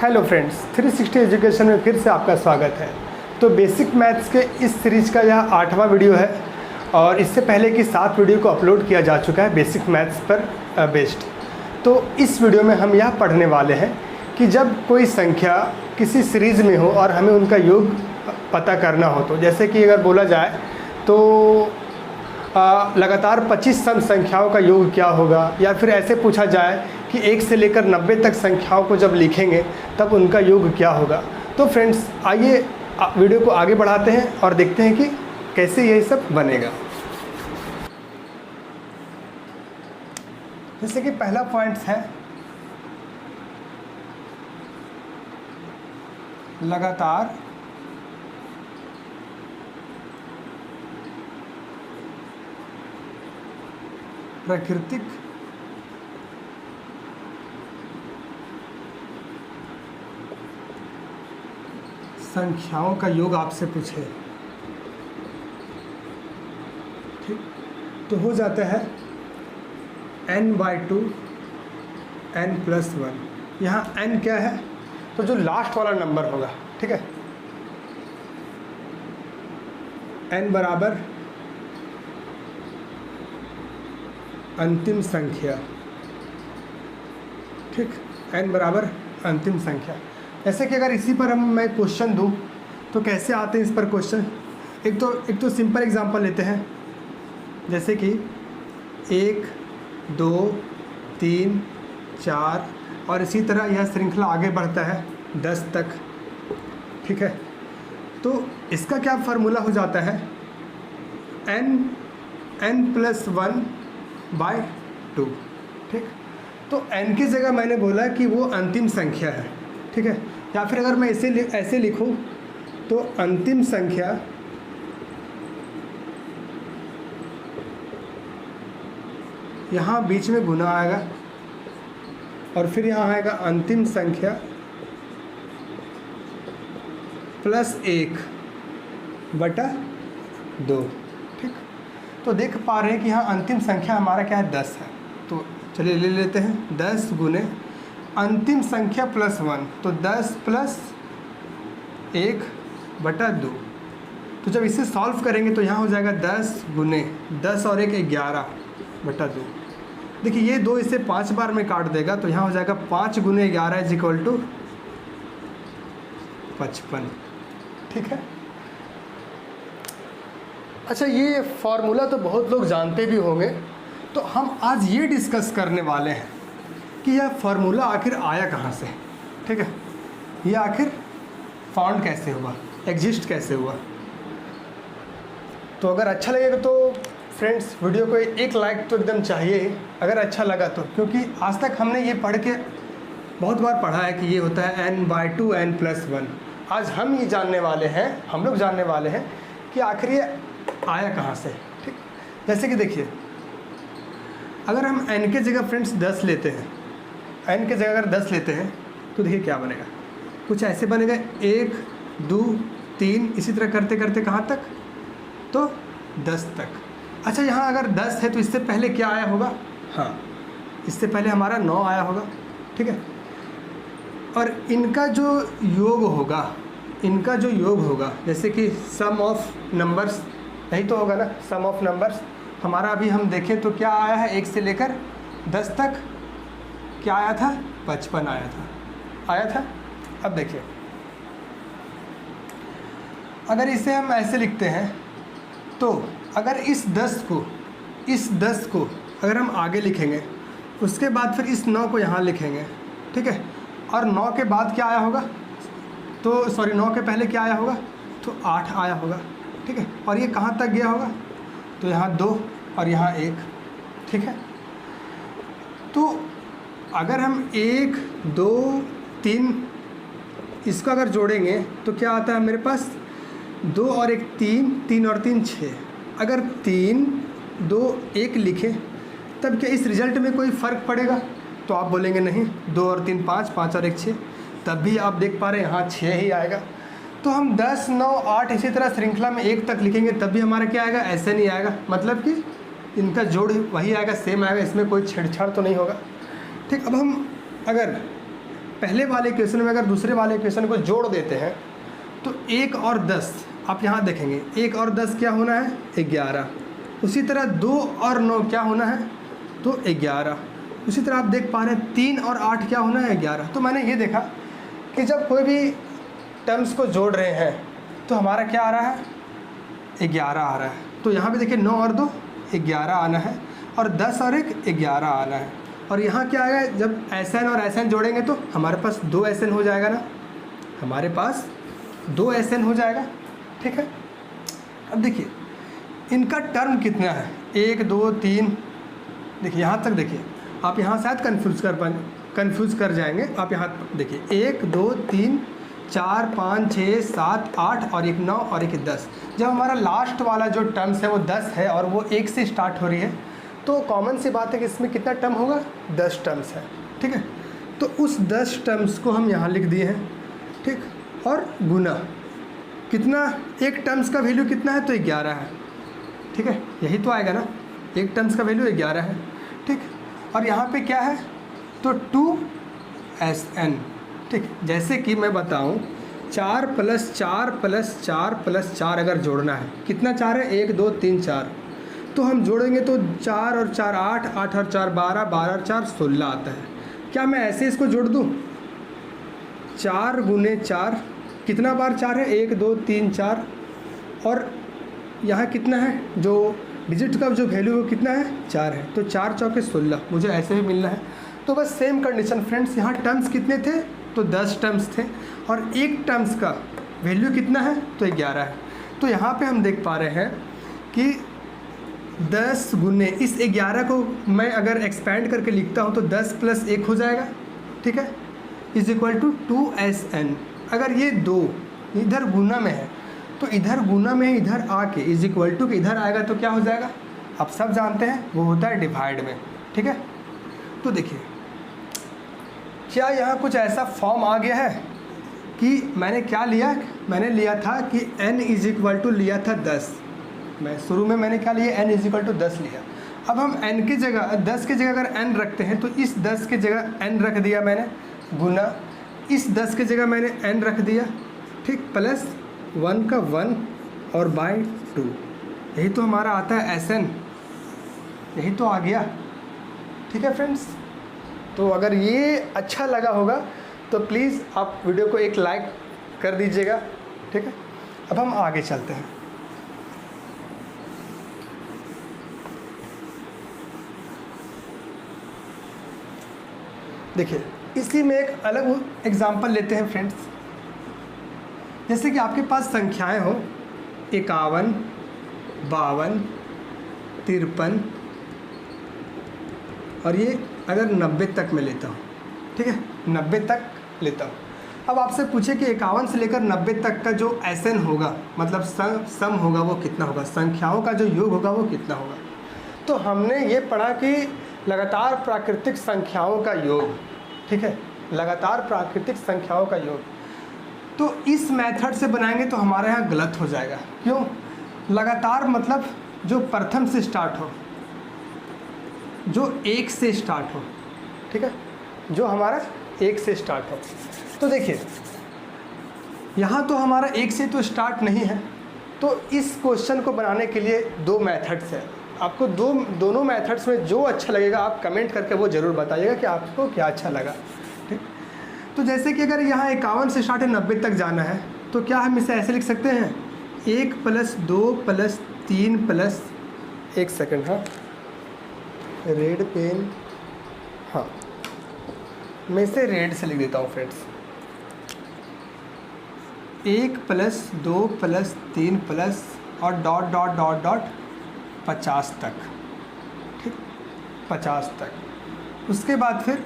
Hello friends, 360 education में फिर से आपका स्वागत है। तो बेसिक मैथ्स के इस सीरीज़ का यह 8वां वीडियो है और इससे पहले की 7 वीडियो को अपलोड किया जा चुका है बेसिक मैथ्स पर बेस्ड। तो इस वीडियो में हम यह पढ़ने वाले हैं कि जब कोई संख्या किसी सीरीज़ में हो और हमें उनका योग पता करना हो, तो जैसे कि अगर बोला जाए तो लगातार 25 सम संख्याओं का योग क्या होगा, या फिर ऐसे पूछा जाए कि 1 से लेकर 90 तक संख्याओं को जब लिखेंगे तब उनका योग क्या होगा। तो फ्रेंड्स, आइए वीडियो को आगे बढ़ाते हैं और देखते हैं कि कैसे ये सब बनेगा। जैसे कि पहला पॉइंट है लगातार प्राकृतिक संख्याओं का योग आपसे पूछे, ठीक, तो हो जाता है n/2 n+1। यहाँ n क्या है, तो जो लास्ट वाला नंबर होगा, ठीक है, n बराबर अंतिम संख्या, ठीक, n बराबर अंतिम संख्या। जैसे कि अगर इसी पर मैं क्वेश्चन दूं तो कैसे आते हैं इस पर क्वेश्चन। एक तो सिंपल एग्जांपल लेते हैं, जैसे कि 1 2 3 4 और इसी तरह यह श्रृंखला आगे बढ़ता है 10 तक, ठीक है। तो इसका क्या फार्मूला हो जाता है, n+1/2, ठीक। तो n की जगह मैंने बोला कि वो अंतिम संख्या है, ठीक है। या फिर अगर मैं ऐसे लिखूं तो अंतिम संख्या यहाँ बीच में गुना आएगा और फिर यहाँ आएगा अंतिम संख्या +1/2, ठीक। तो देख पा रहे हैं कि यहाँ अंतिम संख्या हमारा क्या है, 10 है। तो चलिए ले लेते हैं 10 गुने अंतिम संख्या +1, तो 10 + 1/2। तो जब इसे सॉल्व करेंगे तो यहाँ हो जाएगा 10 गुने 10 और 1 11/2। देखिए ये 2 इसे 5 बार में काट देगा, तो यहाँ हो जाएगा 5 गुने 11 = 55, ठीक है। अच्छा, ये फॉर्मूला तो बहुत लोग जानते भी होंगे, तो हम आज ये डिस्कस करने वाले हैं कि यह फार्मूला आखिर आया कहाँ से, ठीक है। ये आखिर फाउंड कैसे हुआ, एग्जिस्ट कैसे हुआ। तो अगर अच्छा लगेगा तो फ्रेंड्स वीडियो को एक लाइक तो एकदम चाहिए अगर अच्छा लगा तो, क्योंकि आज तक हमने ये पढ़ के बहुत बार पढ़ा है कि ये होता है n/2 n+1। आज हम ये जानने वाले हैं, हम लोग जानने वाले हैं कि आखिर ये आया कहाँ से, ठीक। जैसे कि देखिए, अगर हम n के जगह फ्रेंड्स 10 लेते हैं, n के जगह अगर 10 लेते हैं तो देखिए क्या बनेगा, कुछ ऐसे बनेगा 1 2 3, इसी तरह करते करते कहाँ तक, तो 10 तक। अच्छा, यहाँ अगर 10 है तो इससे पहले क्या आया होगा, हाँ, इससे पहले हमारा 9 आया होगा, ठीक है। और इनका जो योग होगा, जैसे कि सम ऑफ नंबर्स, यही तो होगा ना, सम ऑफ नंबर्स। हमारा अभी हम देखें तो क्या आया है, 1 से लेकर 10 तक क्या आया था, 55 आया था। अब देखिए, अगर इसे हम ऐसे लिखते हैं तो अगर इस 10 को अगर हम आगे लिखेंगे, उसके बाद फिर इस 9 को यहाँ लिखेंगे, ठीक है। और 9 के बाद क्या आया होगा, तो सॉरी 9 के पहले क्या आया होगा, तो 8 आया होगा, ठीक है। और ये कहाँ तक गया होगा, तो यहाँ 2 और यहाँ 1, ठीक है। तो अगर हम 1 2 3 इसको अगर जोड़ेंगे तो क्या आता है मेरे पास, 2 और 1 3, 3 और 3 6। अगर 3 2 1 लिखें तब क्या इस रिज़ल्ट में कोई फ़र्क पड़ेगा, तो आप बोलेंगे नहीं, 2 और 3 5, 5 और 1 6। तब भी आप देख पा रहे हैं यहाँ 6 ही आएगा। तो हम 10 9 8 इसी तरह श्रृंखला में 1 तक लिखेंगे तब भी हमारा क्या आएगा, ऐसे नहीं आएगा, मतलब कि इनका जोड़ वही आएगा, सेम आएगा, इसमें कोई छेड़छाड़ तो नहीं होगा, ठीक। अब हम अगर पहले वाले इक्वेशन में अगर दूसरे वाले इक्वेशन को जोड़ देते हैं तो 1 और 10, आप यहाँ देखेंगे 1 और 10 क्या होना है, 11। उसी तरह 2 और 9 क्या होना है, तो 11। उसी तरह आप देख पा रहे हैं 3 और 8 क्या होना है, 11। तो मैंने ये देखा कि जब कोई भी टर्म्स को जोड़ रहे हैं तो हमारा क्या आ रहा है, 11 आ रहा है। तो यहाँ पे देखिए 9 और 2 11 आना है, और 10 और 1 11 आना है। और यहाँ क्या आएगा, जब SN और SN जोड़ेंगे तो हमारे पास 2 SN हो जाएगा ना, हमारे पास 2 SN हो जाएगा, ठीक है। अब देखिए इनका टर्म कितना है, 1 2 3, देखिए यहाँ तक देखिए, आप यहाँ शायद कन्फ्यूज़ कर जाएंगे। आप यहाँ देखिए 1 2 3 4 5 6 7 8 और 1 9 और 1 10। जब हमारा लास्ट वाला जो टर्म्स है वो 10 है और वो 1 से स्टार्ट हो रही है, तो कॉमन सी बात है कि इसमें कितना टर्म होगा, 10 टर्म्स है, ठीक है। तो उस 10 टर्म्स को हम यहाँ लिख दिए हैं, ठीक। और गुना कितना, एक टर्म्स का वैल्यू कितना है, तो 11 है, ठीक है। यही तो आएगा ना, एक टर्म्स का वैल्यू 11 है, ठीक। और यहाँ पे क्या है, तो 2SN, ठीक। जैसे कि मैं बताऊँ 4 + 4 + 4 + 4 अगर जोड़ना है, कितना 4 है, 1 2 3 4, तो हम जोड़ेंगे तो 4 और 4 8, 8 और 4 12, 12 और 4 16 आता है। क्या मैं ऐसे इसको जोड़ दूँ, 4 × 4, कितना बार 4 है, 1 2 3 4, और यहाँ कितना है, जो डिजिट का जो वैल्यू है वो कितना है, 4 है। तो 4 चौके 16, मुझे ऐसे ही मिलना है। तो बस सेम कंडीशन फ्रेंड्स, यहाँ टर्म्स कितने थे, तो 10 टर्म्स थे, और एक टर्म्स का वैल्यू कितना है, तो 11 है। तो यहाँ पे हम देख पा रहे हैं कि 10 गुने इस 11 को मैं अगर एक्सपैंड करके लिखता हूँ तो 10 + 1 हो जाएगा, ठीक है, = 2SN। अगर ये 2 इधर गुना में है तो इधर गुना में इधर आके = के इधर आएगा तो क्या हो जाएगा, आप सब जानते हैं वो होता है डिवाइड में, ठीक है। तो देखिए क्या यहाँ कुछ ऐसा फॉर्म आ गया है कि मैंने क्या लिया, मैंने लिया था कि n = लिया था 10, मैं शुरू में मैंने क्या लिया, n = 10 लिया। अब हम n की जगह 10 की जगह अगर n रखते हैं तो इस 10 की जगह n रख दिया मैंने, गुना इस 10 की जगह मैंने n रख दिया, ठीक, प्लस 1 का 1 और बाय 2, यही तो हमारा आता है SN, यही तो आ गया, ठीक है फ्रेंड्स। तो अगर ये अच्छा लगा होगा तो प्लीज़ आप वीडियो को एक लाइक कर दीजिएगा, ठीक है। अब हम आगे चलते हैं। देखिए इसी में एक अलग एग्जांपल लेते हैं फ्रेंड्स। जैसे कि आपके पास संख्याएं हो 51 52 53, और ये अगर 90 तक मैं लेता हूँ, ठीक है, 90 तक लेता हूँ। अब आपसे पूछे कि 51 से लेकर 90 तक का जो SN होगा, मतलब सम होगा वो कितना होगा, संख्याओं का जो योग होगा वो कितना होगा। तो हमने ये पढ़ा कि लगातार प्राकृतिक संख्याओं का योग, ठीक है, लगातार प्राकृतिक संख्याओं का योग। तो इस मेथड से बनाएंगे तो हमारे यहाँ गलत हो जाएगा। क्यों, लगातार मतलब जो प्रथम से स्टार्ट हो, जो 1 से स्टार्ट हो, ठीक है, जो हमारा 1 से स्टार्ट हो। तो देखिए यहाँ तो हमारा 1 से तो स्टार्ट नहीं है, तो इस क्वेश्चन को बनाने के लिए 2 मेथड्स हैं। आपको दोनों मेथड्स में जो अच्छा लगेगा आप कमेंट करके वो ज़रूर बताइएगा कि आपको क्या अच्छा लगा, ठीक। तो जैसे कि अगर यहाँ 51 से स्टार्ट है 90 तक जाना है, तो क्या हम इसे ऐसे लिख सकते हैं, 1 + 2 + 3 + 1 सेकेंड, हाँ रेड पेन, हाँ मैं इसे रेड से लिख देता हूँ फ्रेंड्स, 1 + 2 + 3 + और डॉट डॉट डॉट डॉट 50 तक, ठीक, 50 तक। उसके बाद फिर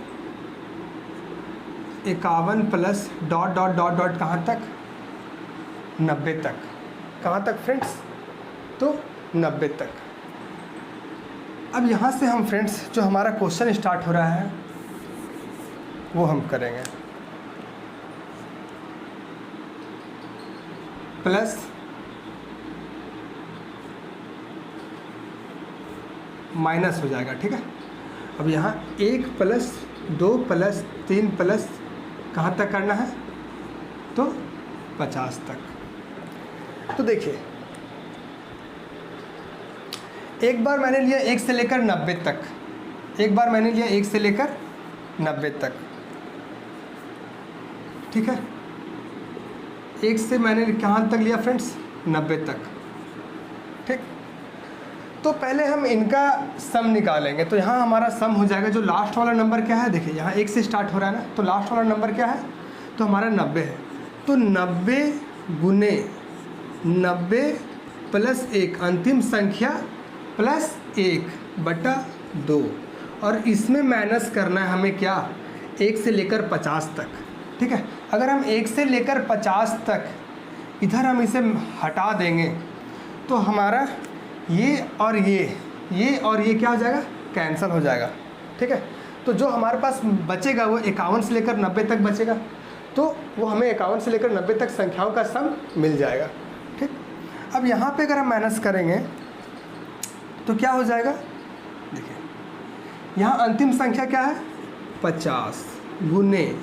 51 plus dot dot dot dot कहाँ तक, 90 तक। कहाँ तक फ्रेंड्स, तो 90 तक। अब यहाँ से हम फ्रेंड्स जो हमारा क्वेश्चन स्टार्ट हो रहा है वो हम करेंगे, प्लस माइनस हो जाएगा, ठीक है। अब यहाँ 1 + 2 + 3 + कहाँ तक करना है, तो 50 तक। तो देखिए एक बार मैंने लिया 1 से लेकर 90 तक, एक बार मैंने लिया 1 से लेकर 90 तक, ठीक है। 1 से मैंने कहाँ तक लिया फ्रेंड्स, 90 तक, ठीक। तो पहले हम इनका सम निकालेंगे। तो यहाँ हमारा सम हो जाएगा, जो लास्ट वाला नंबर क्या है, देखिए यहाँ 1 से स्टार्ट हो रहा है ना, तो लास्ट वाला नंबर क्या है, तो हमारा 90 है। तो 90 गुने 90 प्लस 1, अंतिम संख्या प्लस 1/2, और इसमें माइनस करना है हमें क्या, 1 से लेकर 50 तक, ठीक है। अगर हम 1 से लेकर 50 तक इधर हम इसे हटा देंगे तो हमारा ये और ये क्या हो जाएगा, कैंसिल हो जाएगा, ठीक है। तो जो हमारे पास बचेगा वो 51 से लेकर 90 तक बचेगा, तो वो हमें 51 से लेकर 90 तक संख्याओं का सम मिल जाएगा, ठीक। अब यहाँ पे अगर हम माइनस करेंगे तो क्या हो जाएगा, देखिए यहाँ अंतिम संख्या क्या है, 50 गुने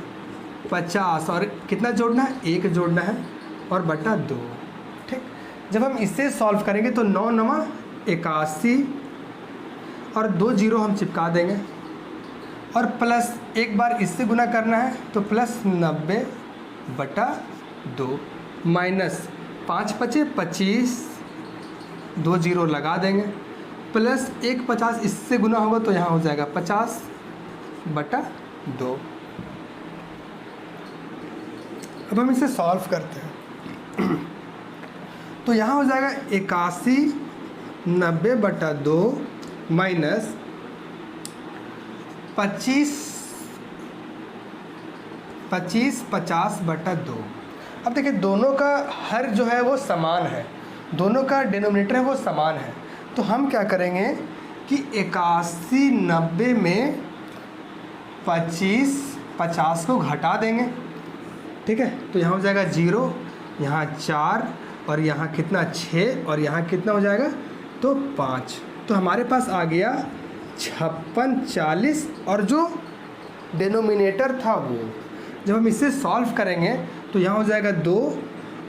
50, और कितना जोड़ना है, 1 जोड़ना है, और बटा 2, ठीक। जब हम इसे सॉल्व करेंगे तो 9 9 81, और 2 0 हम चिपका देंगे, और प्लस एक बार इससे गुना करना है तो प्लस 90/2, माइनस 5 बचे 25, 2 0 लगा देंगे, प्लस 1 50 इससे गुना होगा तो यहाँ हो जाएगा 50/2। अब हम इसे सॉल्व करते हैं तो यहाँ हो जाएगा 81 90/2 माइनस 25 50/2। अब देखिए दोनों का हर जो है वो समान है, दोनों का डिनोमिनेटर है वो समान है। तो हम क्या करेंगे कि 81 90 में 25 50 को घटा देंगे, ठीक है। तो यहाँ हो जाएगा 0, यहाँ 4, और यहाँ कितना 6, और यहाँ कितना हो जाएगा तो 5। तो हमारे पास आ गया 56 40, और जो डिनोमिनेटर था वो जब हम इसे सॉल्व करेंगे तो यहाँ हो जाएगा 2,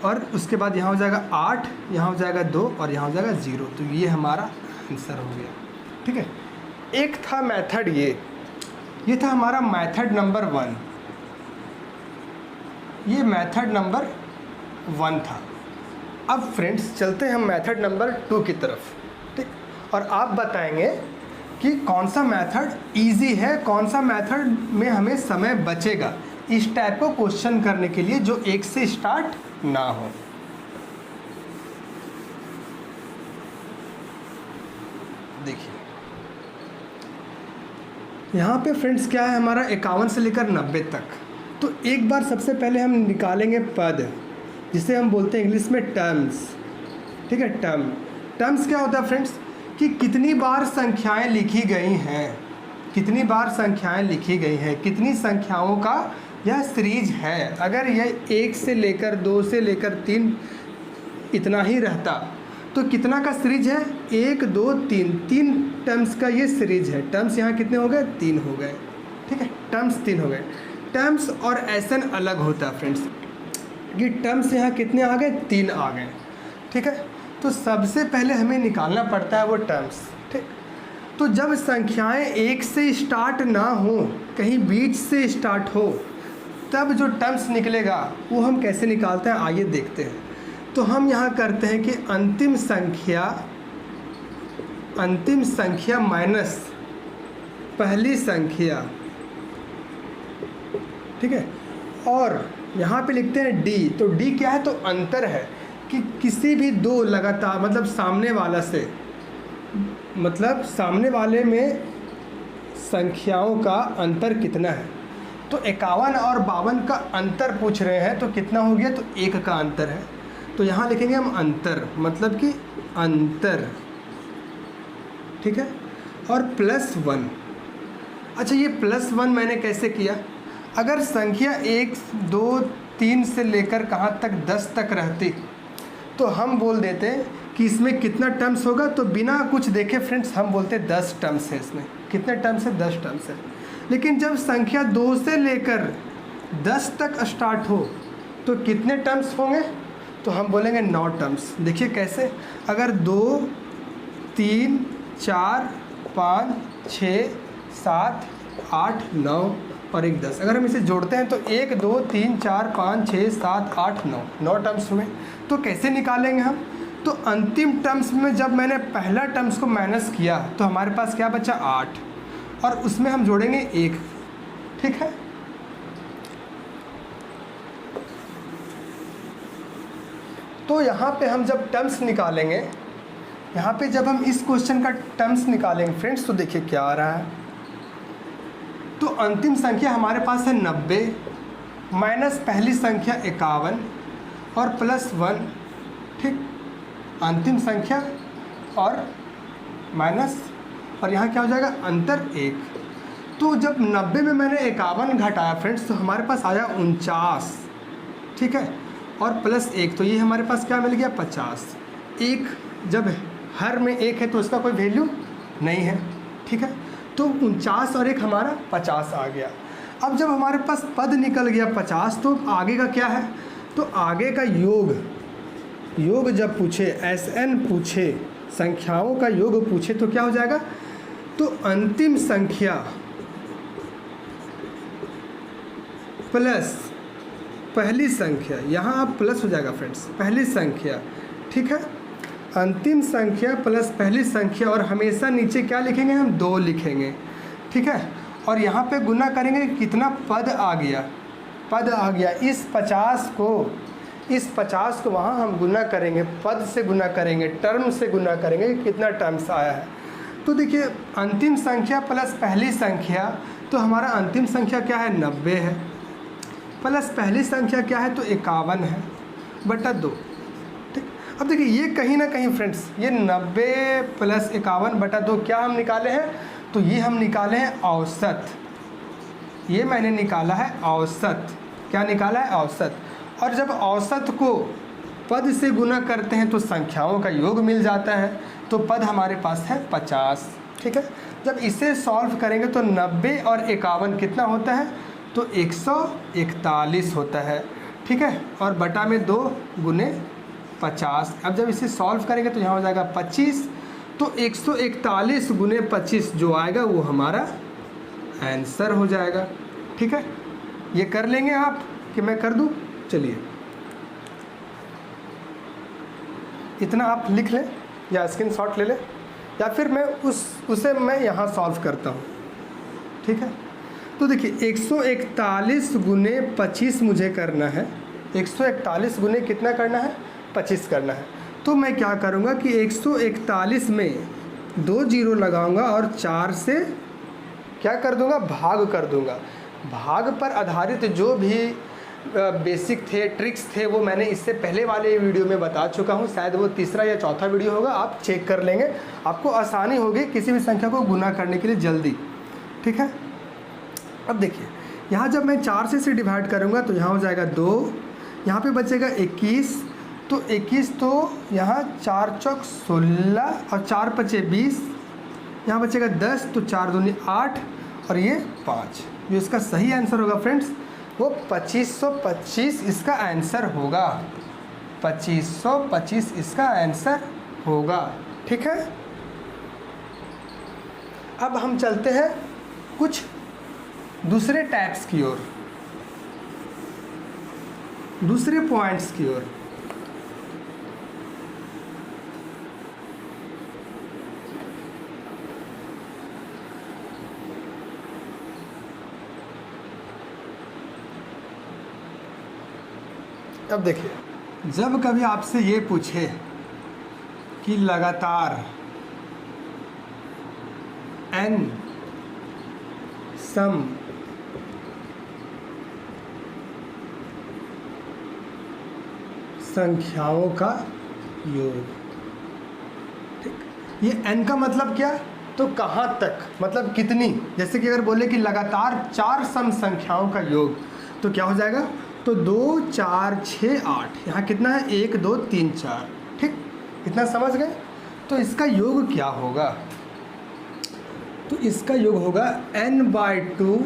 और उसके बाद यहाँ हो जाएगा 8, यहाँ हो जाएगा 2, और यहाँ हो जाएगा 0। तो ये हमारा आंसर हो गया, ठीक है। एक था मेथड, ये था हमारा मेथड नंबर 1, ये मेथड नंबर 1 था। अब फ्रेंड्स चलते हैं हम मेथड नंबर 2 की तरफ, ठीक। और आप बताएंगे कि कौन सा मेथड इजी है, कौन सा मेथड में हमें समय बचेगा इस टाइप को क्वेश्चन करने के लिए जो 1 से स्टार्ट ना हो। देखिए यहाँ पे फ्रेंड्स क्या है, हमारा 51 से लेकर 90 तक। तो एक बार सबसे पहले हम निकालेंगे पद, जिसे हम बोलते हैं इंग्लिश में टर्म्स, ठीक है। टर्म्स क्या होता है फ्रेंड्स, कि कितनी बार संख्याएं लिखी गई हैं, कितनी बार संख्याएं लिखी गई हैं, कितनी संख्याओं का यह सीरीज है। अगर यह 1 से लेकर 2 से लेकर 3 इतना ही रहता तो कितना का सीरीज है, 1 2 3 टर्म्स का ये सीरीज है। टर्म्स यहाँ कितने हो गए, 3 हो गए, ठीक है। टर्म्स 3 हो गए। टर्म्स और एसएन अलग होता है फ्रेंड्स, कि टर्म्स यहाँ कितने आ गए, 3 आ गए, ठीक है। तो सबसे पहले हमें निकालना पड़ता है वो टर्म्स, ठीक। तो जब संख्याएं 1 से स्टार्ट ना हो, कहीं बीच से स्टार्ट हो, तब जो टर्म्स निकलेगा वो हम कैसे निकालते हैं, आइए देखते हैं। तो हम यहाँ करते हैं कि अंतिम संख्या माइनस पहली संख्या, ठीक है। और यहाँ पे लिखते हैं डी। तो डी क्या है, तो अंतर है कि किसी भी दो लगातार, मतलब सामने वाला से, मतलब सामने वाले में संख्याओं का अंतर कितना है। तो 51 और 52 का अंतर पूछ रहे हैं, तो कितना हो गया, तो 1 का अंतर है। तो यहाँ लिखेंगे हम अंतर, मतलब कि अंतर, ठीक है। और +1। अच्छा, ये +1 मैंने कैसे किया, अगर संख्या 1 2 3 से लेकर कहाँ तक 10 तक रहती तो हम बोल देते कि इसमें कितना टर्म्स होगा। तो बिना कुछ देखे फ्रेंड्स हम बोलते 10 टर्म्स है। इसमें कितने टर्म्स है, 10 टर्म्स है। लेकिन जब संख्या 2 से लेकर 10 तक स्टार्ट हो तो कितने टर्म्स होंगे? तो हम बोलेंगे 9 टर्म्स। देखिए कैसे, अगर 2 3 4 5 6 7 8 9 और 1 10, अगर हम इसे जोड़ते हैं तो 1 2 3 4 5 6 7 8 9 टर्म्स हुए। तो कैसे निकालेंगे हम? तो अंतिम टर्म्स में जब मैंने पहला टर्म्स को माइनस किया तो हमारे पास क्या बचा? 8, और उसमें हम जोड़ेंगे 1। ठीक है, तो यहाँ पे हम जब टर्म्स निकालेंगे, यहाँ पे जब हम इस क्वेश्चन का टर्म्स निकालेंगे फ्रेंड्स, तो देखिए क्या आ रहा है। तो अंतिम संख्या हमारे पास है 90 माइनस पहली संख्या 51 और प्लस 1। ठीक, अंतिम संख्या और माइनस, और यहाँ क्या हो जाएगा? अंतर 1। तो जब 90 में मैंने 51 घटाया फ्रेंड्स तो हमारे पास आया 49। ठीक है, और प्लस 1, तो ये हमारे पास क्या मिल गया? 50। एक जब हर में 1 है तो उसका कोई वैल्यू नहीं है। ठीक है, तो 49 और 1 हमारा 50 आ गया। अब जब हमारे पास पद निकल गया 50, तो आगे का क्या है? तो आगे का योग जब पूछे, SN पूछे, संख्याओं का योग पूछे तो क्या हो जाएगा? तो अंतिम संख्या प्लस पहली संख्या, यहाँ आप प्लस हो जाएगा फ्रेंड्स, पहली संख्या। ठीक है, अंतिम संख्या प्लस पहली संख्या, और हमेशा नीचे क्या लिखेंगे हम? 2 लिखेंगे। ठीक है, और यहाँ पे गुना करेंगे, कितना पद आ गया? पद आ गया। इस 50 को वहाँ हम गुना करेंगे, पद से गुना करेंगे, टर्म से गुना करेंगे, कितना टर्म्स आया है। तो देखिए अंतिम संख्या प्लस पहली संख्या, तो हमारा अंतिम संख्या क्या है? 90 है, प्लस पहली संख्या क्या है? तो 51 है बटा 2। ठीक, अब देखिए ये कहीं ना कहीं फ्रेंड्स, ये 90 प्लस 51 बटा 2 क्या हम निकाले हैं? तो ये हम निकाले हैं औसत। ये मैंने निकाला है औसत। क्या निकाला है? औसत। और जब औसत को पद से गुना करते हैं तो संख्याओं का योग मिल जाता है, तो पद हमारे पास है 50। ठीक है, जब इसे सॉल्व करेंगे तो 90 और 51 कितना होता है? तो 141 होता है। ठीक है, और बटा में 2 गुने 50। अब जब इसे सॉल्व करेंगे तो यहाँ हो जाएगा 25, तो 141 गुने 25 जो आएगा वो हमारा आंसर हो जाएगा। ठीक है, ये कर लेंगे आप कि मैं कर दूँ? चलिए इतना आप लिख लें या स्क्रीनशॉट ले लें, या फिर मैं उसे मैं यहाँ सॉल्व करता हूँ। ठीक है, तो देखिए 141 गुने 25 मुझे करना है। 141 गुने कितना करना है? 25 करना है। तो मैं क्या करूँगा कि 141 में 2 जीरो लगाऊंगा और 4 से क्या कर दूंगा? भाग कर दूंगा। भाग पर आधारित जो भी बेसिक थे, ट्रिक्स थे, वो मैंने इससे पहले वाले वीडियो में बता चुका हूँ। शायद वो तीसरा या चौथा वीडियो होगा, आप चेक कर लेंगे, आपको आसानी होगी किसी भी संख्या को गुना करने के लिए जल्दी। ठीक है, अब देखिए यहाँ जब मैं 4 से इसे डिवाइड करूँगा तो यहाँ हो जाएगा 2, यहाँ पे बचेगा 21, तो 21, तो यहाँ 4 चौक 16 और 4 पचे 20, यहाँ बचेगा 10, तो 4 दूनी 8 और ये 5। जो इसका सही आंसर होगा फ्रेंड्स वो 2525 इसका आंसर होगा। 2525 इसका आंसर होगा। ठीक है, अब हम चलते हैं कुछ दूसरे टाइप्स की ओर, दूसरे पॉइंट्स की ओर। अब देखिए, जब कभी आपसे ये पूछे कि लगातार n सम संख्याओं का योग, ठीक, ये n का मतलब क्या? तो कहाँ तक, मतलब कितनी। जैसे कि अगर बोले कि लगातार 4 सम संख्याओं का योग, तो क्या हो जाएगा? तो 2 4 6 8, यहाँ कितना है? 1 2 3 4। ठीक, इतना समझ गए? तो इसका योग क्या होगा? तो इसका योग होगा n/2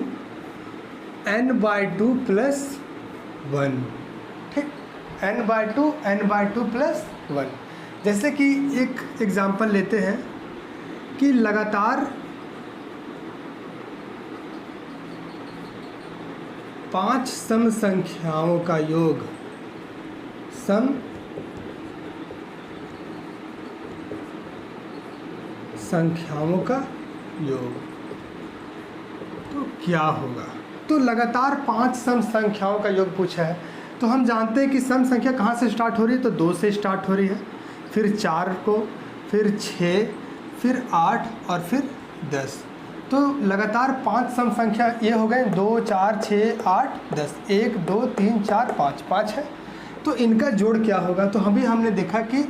n/2 प्लस 1, ठीक, n/2 प्लस 1। जैसे कि एक एग्जांपल लेते हैं कि लगातार 5 सम संख्याओं का योग, सम संख्याओं का योग, तो क्या होगा। तो लगातार 5 सम संख्याओं का योग पूछा है, तो हम जानते हैं कि सम संख्या कहाँ से स्टार्ट हो रही है, तो 2 से स्टार्ट हो रही है, फिर 4 को, फिर 6, फिर 8 और फिर 10। तो लगातार 5 सम संख्या ये हो गए 2, 4, 6, 8, 10, 1, 2, 3, 4, 5, 5 है। तो इनका जोड़ क्या होगा, तो हमने देखा कि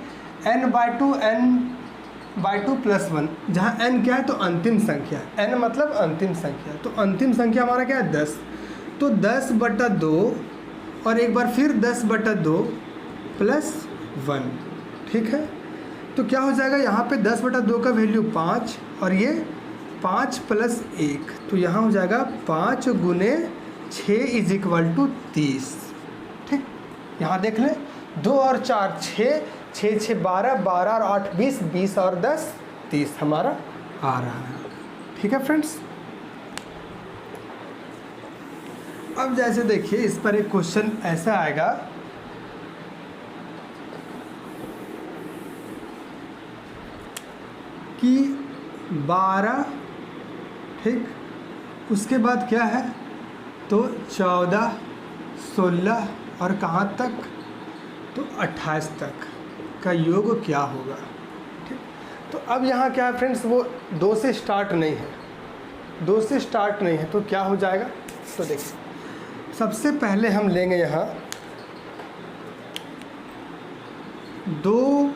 n/2 प्लस 1, जहाँ n क्या है तो अंतिम संख्या, n मतलब अंतिम संख्या, तो अंतिम संख्या हमारा क्या है 10, तो 10/2 और एक बार फिर 10/2 प्लस 1, ठीक है। तो क्या हो जाएगा, यहाँ पे 10/2 का वैल्यू 5 और ये 5 प्लस 1, तो यहाँ हो जाएगा 5 गुने 6 = 30, ठीक। यहाँ देख लें 2 और 4 6, 6 6 12, 12 और 8 20, 20 और 10 30 हमारा आ रहा है, ठीक है फ्रेंड्स। अब जैसे देखिए इस पर एक क्वेश्चन ऐसा आएगा कि 12, ठीक, उसके बाद क्या है तो 14, 16 और कहाँ तक तो 28 तक का योग क्या होगा, ठीक। तो अब यहाँ क्या है फ्रेंड्स, वो 2 से स्टार्ट नहीं है, 2 से स्टार्ट नहीं है, तो क्या हो जाएगा, तो देखिए सबसे पहले हम लेंगे यहाँ 2,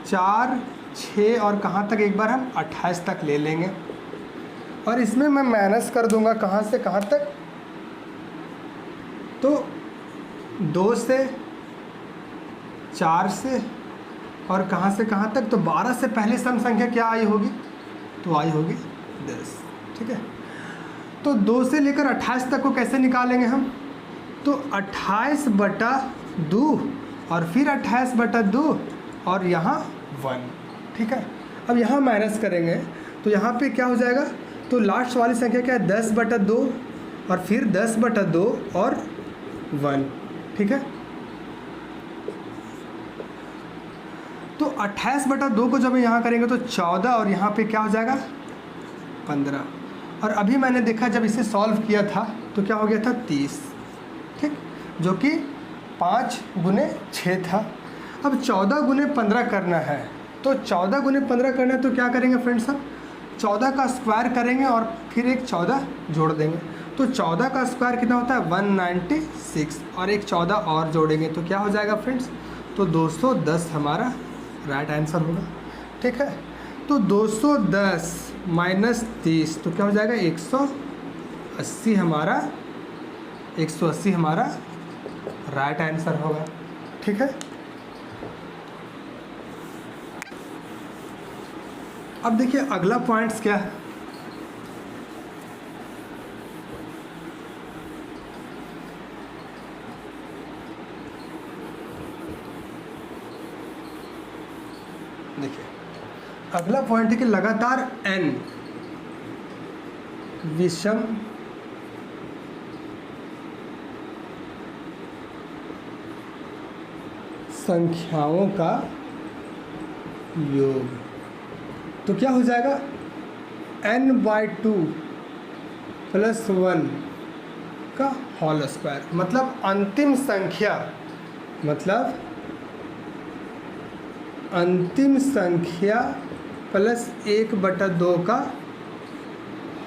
4, 6 और कहाँ तक, एक बार हम 28 तक ले लेंगे और इसमें मैं माइनस कर दूंगा कहाँ से कहाँ तक, तो 2 से, 4 से और कहाँ से कहाँ तक, तो 12 से पहले सम संख्या क्या आई होगी, तो आई होगी 10, ठीक है। तो 2 से लेकर 28 तक को कैसे निकालेंगे हम, तो 28/2 और फिर 28/2 और यहाँ 1, ठीक है। अब यहाँ माइनस करेंगे तो यहाँ पे क्या हो जाएगा, तो लास्ट वाली संख्या क्या है 10/2 और फिर 10/2 और 1, ठीक है। तो 28/2 को जब यहाँ करेंगे तो 14 और यहाँ पे क्या हो जाएगा 15, और अभी मैंने देखा जब इसे सॉल्व किया था तो क्या हो गया था 30, ठीक, जो कि 5 गुने 6 था। अब 14 गुने 15 करना है, तो 14 गुने 15 करना है तो क्या करेंगे फ्रेंड्स, हम 14 का स्क्वायर करेंगे और फिर एक 14 जोड़ देंगे, तो 14 का स्क्वायर कितना होता है 196 और एक 14 और जोड़ेंगे तो क्या हो जाएगा फ्रेंड्स, तो 210 हमारा राइट आंसर होगा, ठीक है। तो 210 माइनस 30 तो क्या हो जाएगा 180 हमारा, 180 हमारा राइट आंसर होगा, ठीक है। अब देखिए अगला पॉइंट्स क्या है, देखिए अगला पॉइंट है कि लगातार n विषम संख्याओं का योग, तो क्या हो जाएगा n/2 प्लस 1 का होल स्क्वायर, मतलब अंतिम संख्या, मतलब अंतिम संख्या प्लस 1/2 का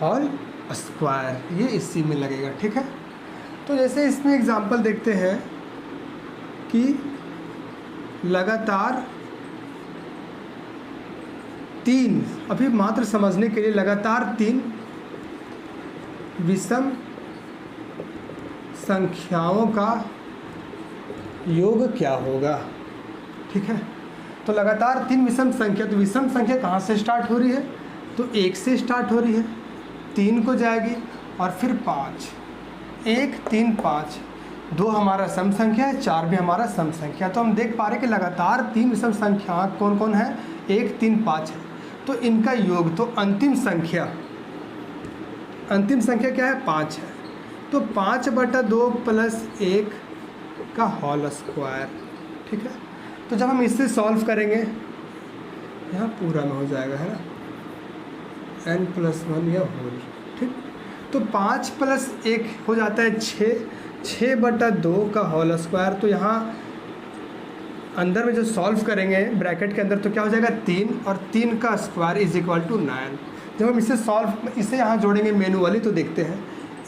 होल स्क्वायर, ये इसी में लगेगा, ठीक है। तो जैसे इसमें एग्जांपल देखते हैं कि लगातार 3, अभी मात्र समझने के लिए, लगातार 3 विषम संख्याओं का योग क्या होगा, ठीक है। तो लगातार 3 विषम संख्या, तो विषम संख्या कहाँ से स्टार्ट हो रही है, तो 1 से स्टार्ट हो रही है, 3 को जाएगी और फिर 5, 1 3 5, 2 हमारा सम संख्या है, 4 भी हमारा सम संख्या। तो हम देख पा रहे हैं कि लगातार 3 विषम संख्या कौन कौन है, 1 3 5 है। तो इनका योग, तो अंतिम संख्या क्या है, 5 है। तो 5/2 + 1 का होल स्क्वायर, ठीक है। तो जब हम इससे सॉल्व करेंगे, यहाँ पूरा में हो जाएगा, है ना, n+1 या होल, ठीक। तो 5 + 1 हो जाता है 6, 6/2 का होल स्क्वायर। तो यहाँ अंदर में जो सॉल्व करेंगे ब्रैकेट के अंदर, तो क्या हो जाएगा 3, और 3 का स्क्वायर = 9। जब हम इसे यहाँ जोड़ेंगे मैन्युअली, तो देखते हैं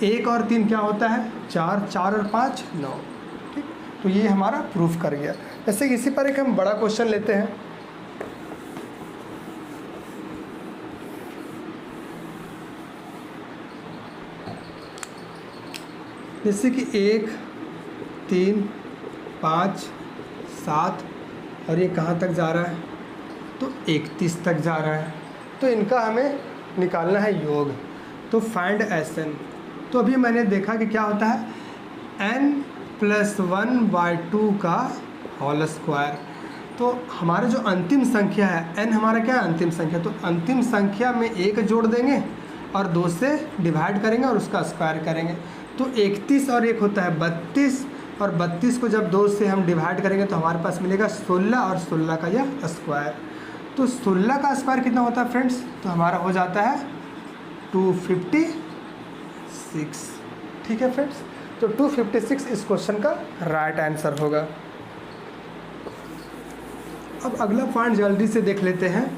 1 और 3 क्या होता है, 4, 4 और 5 9, ठीक। तो ये हमारा प्रूफ कर गया। जैसे कि इसी पर एक हम बड़ा क्वेश्चन लेते हैं। जैसे कि 1 3 5 7, और ये कहाँ तक जा रहा है, तो 31 तक जा रहा है। तो इनका हमें निकालना है योग। तो फाइंड Sn। तो अभी मैंने देखा कि क्या होता है, n+1/2 का होल स्क्वायर। तो हमारा जो अंतिम संख्या है, n हमारा क्या है, अंतिम संख्या। तो अंतिम संख्या में 1 जोड़ देंगे और 2 से डिवाइड करेंगे और उसका स्क्वायर करेंगे। तो 31 और 1 होता है 32, और 32 को जब 2 से हम डिवाइड करेंगे तो हमारे पास मिलेगा 16, और 16 का यह स्क्वायर। तो 16 का स्क्वायर कितना होता है फ्रेंड्स, तो हमारा हो जाता है 256, ठीक है फ्रेंड्स। तो 256 इस क्वेश्चन का राइट आंसर होगा। अब अगला पॉइंट जल्दी से देख लेते हैं।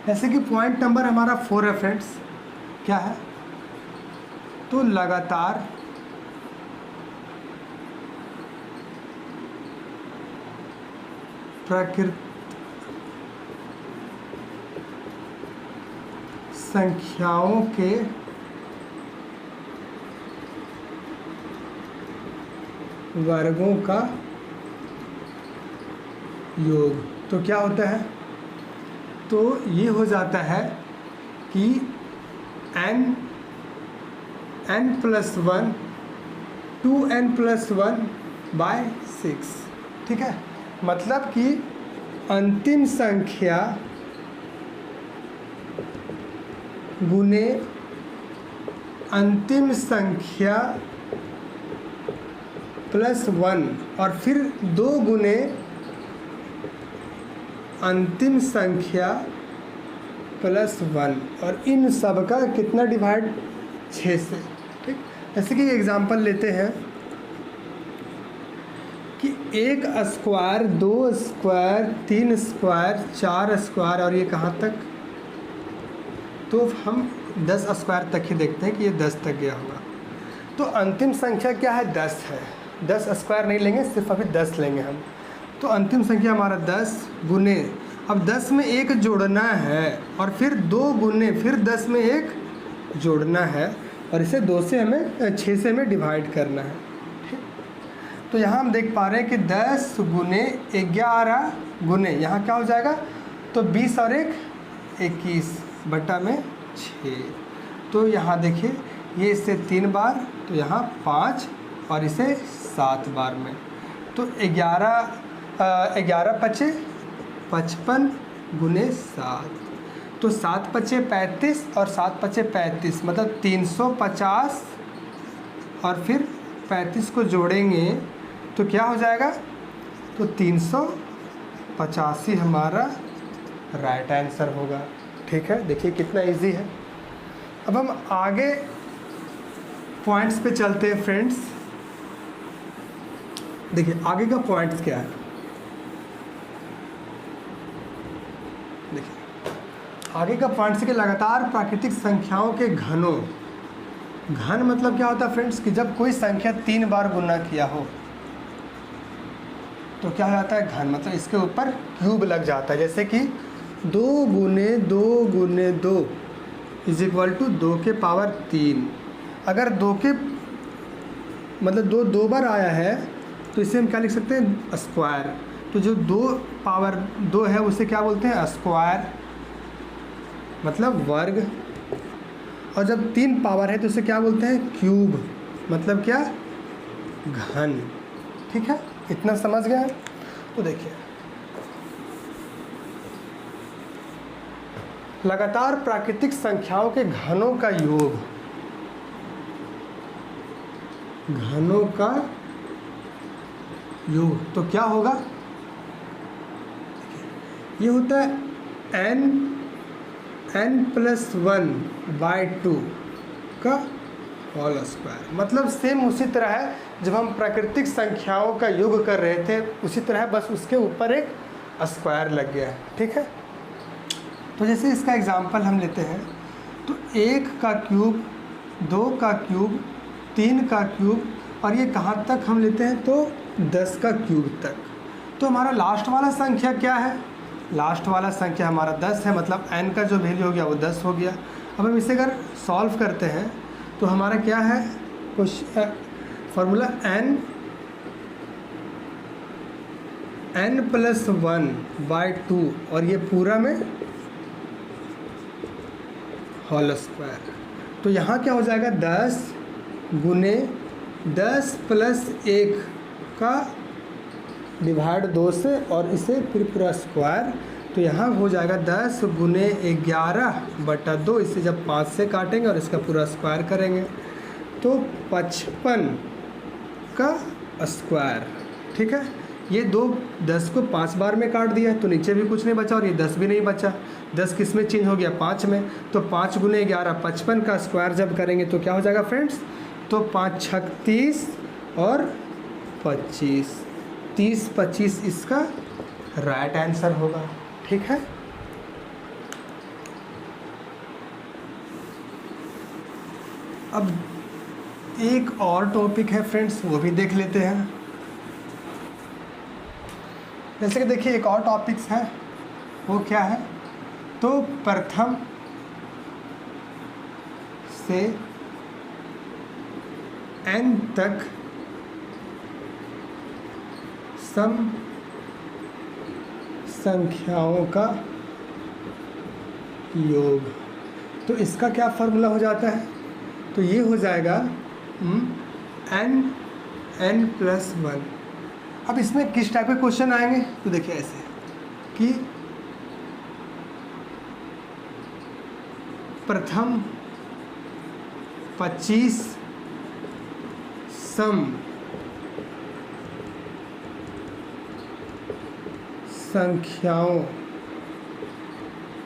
जैसे कि पॉइंट नंबर हमारा 4 है फ्रेंड्स, क्या है, तो लगातार प्राकृतिक संख्याओं के वर्गों का योग। तो क्या होता है, तो ये हो जाता है कि n+1 2n+1/6, ठीक है। मतलब कि अंतिम संख्या गुने अंतिम संख्या +1, और फिर 2 गुने अंतिम संख्या +1, और इन सब का कितना डिवाइड, 6 से, ठीक। जैसे कि एग्जांपल लेते हैं कि 1 स्क्वायर, 2 स्क्वायर, 3 स्क्वायर, 4 स्क्वायर, और ये कहाँ तक, तो हम 10 स्क्वायर तक ही देखते हैं कि ये 10 तक गया होगा। तो अंतिम संख्या क्या है, 10 है। 10 स्क्वायर नहीं लेंगे, सिर्फ अभी 10 लेंगे हम। तो अंतिम संख्या हमारा 10 गुने, अब 10 में 1 जोड़ना है, और फिर 2 गुने फिर 10 में 1 जोड़ना है, और इसे 2 से हमें 6 से हमें डिवाइड करना है, ठीक। तो यहाँ हम देख पा रहे हैं कि 10 गुने 11 गुने, यहाँ क्या हो जाएगा, तो 20 और 1 21/6। तो यहाँ देखिए, ये इसे 3 बार, तो यहाँ 5, और इसे 7 बार में। तो 11 पचे 55 गुने 7, तो 7 पचे 35, और 7 पचे 35, मतलब 350, और फिर 35 को जोड़ेंगे तो क्या हो जाएगा, तो 385 हमारा राइट आंसर होगा, ठीक है। देखिए कितना इजी है। अब हम आगे पॉइंट्स पे चलते हैं फ्रेंड्स। देखिए आगे का पॉइंट्स क्या है, देखिए आगे का पॉइंट्स के लगातार प्राकृतिक संख्याओं के घनों। घन मतलब क्या होता है फ्रेंड्स, कि जब कोई संख्या 3 बार गुना किया हो तो क्या हो जाता है, घन। मतलब इसके ऊपर क्यूब लग जाता है। जैसे कि 2 गुने 2 गुने 2 = 2 के पावर 3। अगर 2 के मतलब 2 बार आया है तो इसे हम क्या लिख सकते हैं, स्क्वायर। तो जो 2 पावर 2 है उसे क्या बोलते हैं, स्क्वायर, मतलब वर्ग। और जब 3 पावर है तो उसे क्या बोलते हैं, क्यूब, मतलब क्या, घन। ठीक है, इतना समझ गए। तो देखिए, लगातार प्राकृतिक संख्याओं के घनों का योग, घनों का योग तो क्या होगा, ये होता है n+1/2 का होल स्क्वायर। मतलब सेम उसी तरह है, जब हम प्राकृतिक संख्याओं का योग कर रहे थे उसी तरह, बस उसके ऊपर एक स्क्वायर लग गया है। ठीक है, तो जैसे इसका एग्जांपल हम लेते हैं, तो 1 का क्यूब, 2 का क्यूब, 3 का क्यूब, और ये कहाँ तक हम लेते हैं, तो 10 का क्यूब तक। तो हमारा लास्ट वाला संख्या क्या है, लास्ट वाला संख्या हमारा 10 है, मतलब n का जो वैल्यू हो गया वो 10 हो गया। अब हम इसे अगर सॉल्व करते हैं तो हमारा क्या है, कुछ फॉर्मूला n+1/2 और ये पूरा में होल स्क्वायर। तो यहाँ क्या हो जाएगा, 10 गुने 10 + 1 का डिवाइड 2 से, और इसे फिर पूरा स्क्वायर। तो यहाँ हो जाएगा 10 गुने 11/2, इसे जब 5 से काटेंगे और इसका पूरा स्क्वायर करेंगे तो 55 का स्क्वायर। ठीक है, ये 10 को 5 बार में काट दिया तो नीचे भी कुछ नहीं बचा और ये 10 भी नहीं बचा। 10 किस में चेंज हो गया, 5 में। तो 5 गुने 11 55 का स्क्वायर जब करेंगे तो क्या हो जाएगा फ्रेंड्स, तो 5 × 30 और 25, 30-25 इसका राइट आंसर होगा। ठीक है, अब एक और टॉपिक है फ्रेंड्स, वो भी देख लेते हैं। जैसे कि देखिए, एक और टॉपिक्स है, वो क्या है, तो प्रथम से n तक सम संख्याओं का योग। तो इसका क्या फार्मूला हो जाता है, तो ये हो जाएगा n+1। अब इसमें किस टाइप के क्वेश्चन आएंगे, तो देखिए ऐसे कि प्रथम 25 सम संख्याओं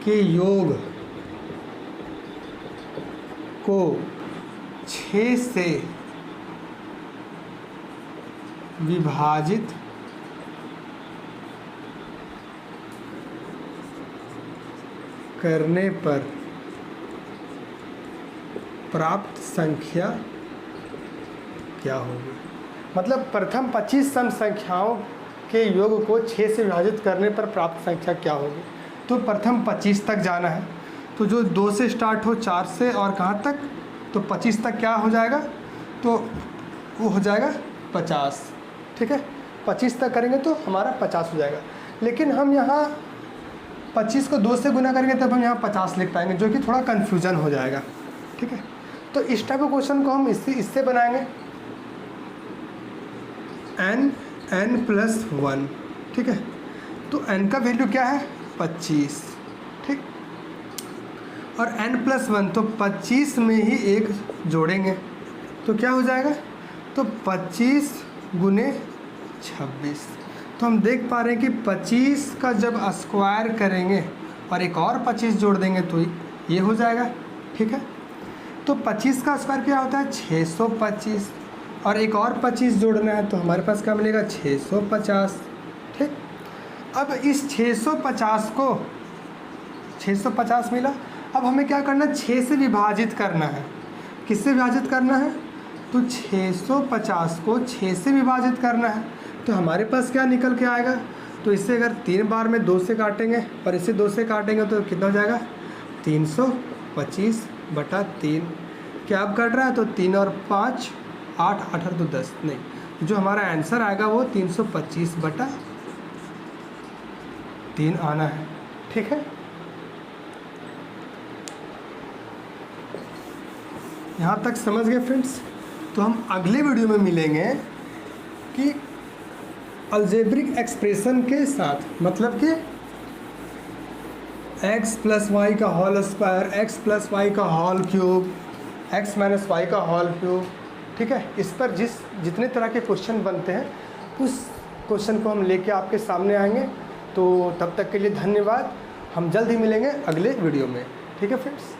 के योग को 6 से विभाजित करने पर प्राप्त संख्या क्या होगी। मतलब प्रथम 25 सम संख्याओं के योग को 6 से विभाजित करने पर प्राप्त संख्या क्या होगी। तो प्रथम 25 तक जाना है, तो जो 2 से स्टार्ट हो, 4 से और कहाँ तक, तो 25 तक क्या हो जाएगा, तो वो हो जाएगा 50। ठीक है, 25 तक करेंगे तो हमारा 50 हो जाएगा। लेकिन हम यहाँ 25 को 2 से गुना करेंगे तब हम यहाँ 50 लिख पाएंगे, जो कि थोड़ा कन्फ्यूजन हो जाएगा। ठीक है, तो इस टाइप के क्वेश्चन को हम इससे बनाएंगे n+1। ठीक है, तो n का वैल्यू क्या है, 25। ठीक, और n+1 तो 25 में ही एक जोड़ेंगे तो क्या हो जाएगा, तो 25 गुने 26। तो हम देख पा रहे हैं कि 25 का जब स्क्वायर करेंगे और एक और 25 जोड़ देंगे तो ये हो जाएगा। ठीक है, तो 25 का स्क्वायर क्या होता है, 625, और एक और 25 जोड़ना है तो हमारे पास क्या मिलेगा, 650। ठीक, अब इस 650 को 650 मिला, अब हमें क्या करना है, 6 से विभाजित करना है। किससे विभाजित करना है, तो 650 को 6 से विभाजित करना है। तो हमारे पास क्या निकल के आएगा, तो इसे अगर 3 बार में 2 से काटेंगे और इसे 2 से काटेंगे तो कितना हो जाएगा, 325/3। क्या अब कट रहा है, तो 3 और 5 8, 8 और 2 10, नहीं, जो हमारा आंसर आएगा वो 325/3 आना है। ठीक है, यहाँ तक समझ गए फ्रेंड्स? तो हम अगले वीडियो में मिलेंगे कि अलजेब्रिक एक्सप्रेशन के साथ, मतलब कि x प्लस वाई का whole square, x plus y का whole cube, x minus y का होल क्यूब, ठीक है। इस पर जितने तरह के क्वेश्चन बनते हैं उस क्वेश्चन को हम लेके आपके सामने आएंगे। तो तब तक के लिए धन्यवाद। हम जल्द ही मिलेंगे अगले वीडियो में, ठीक है फ्रेंड्स।